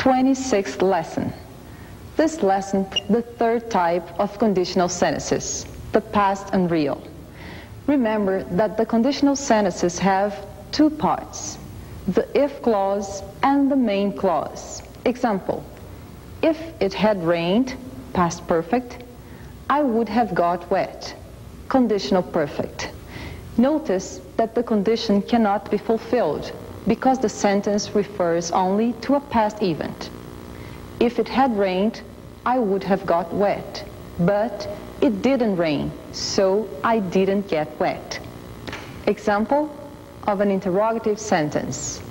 26th lesson. This lesson, the third type of conditional sentences, the past and real. Remember that the conditional sentences have two parts, the if clause and the main clause. Example, if it had rained, past perfect, I would have got wet, conditional perfect. Notice that the condition cannot be fulfilled because the sentence refers only to a past event. If it had rained, I would have got wet, but it didn't rain, so I didn't get wet. Example of an interrogative sentence.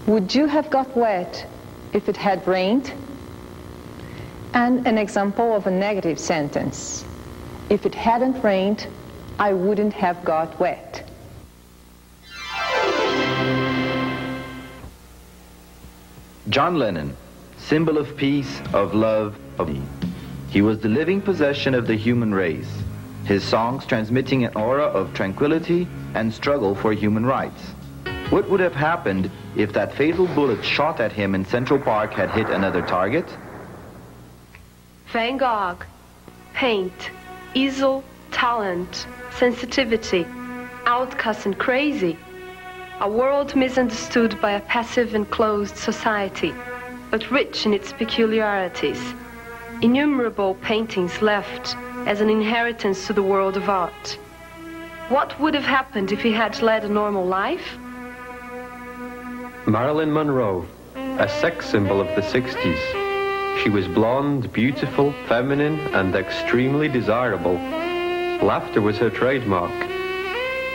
Would you have got wet if it had rained? And an example of a negative sentence. If it hadn't rained, I wouldn't have got wet. John Lennon, symbol of peace, of love, of need. He was the living possession of the human race, his songs transmitting an aura of tranquility and struggle for human rights. What would have happened if that fatal bullet shot at him in Central Park had hit another target? Van Gogh, paint, easel, talent, sensitivity, outcast and crazy. A world misunderstood by a passive and closed society, but rich in its peculiarities. Innumerable paintings left as an inheritance to the world of art. What would have happened if he had led a normal life? Marilyn Monroe, a sex symbol of the 60s. She was blonde, beautiful, feminine, and extremely desirable. Laughter was her trademark.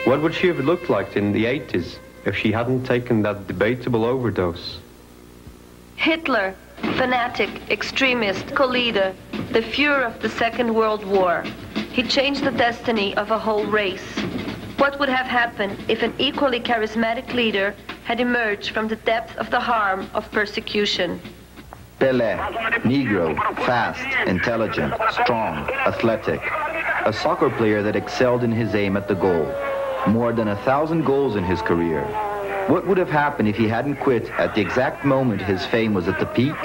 What would she have looked like in the 80s if she hadn't taken that debatable overdose? Hitler, fanatic, extremist, co-leader, the Fuhrer of the Second World War. He changed the destiny of a whole race. What would have happened if an equally charismatic leader had emerged from the depth of the harm of persecution? Pelé, Negro, fast, intelligent, strong, athletic. A soccer player that excelled in his aim at the goal. More than 1,000 goals in his career. What would have happened if he hadn't quit at the exact moment his fame was at the peak?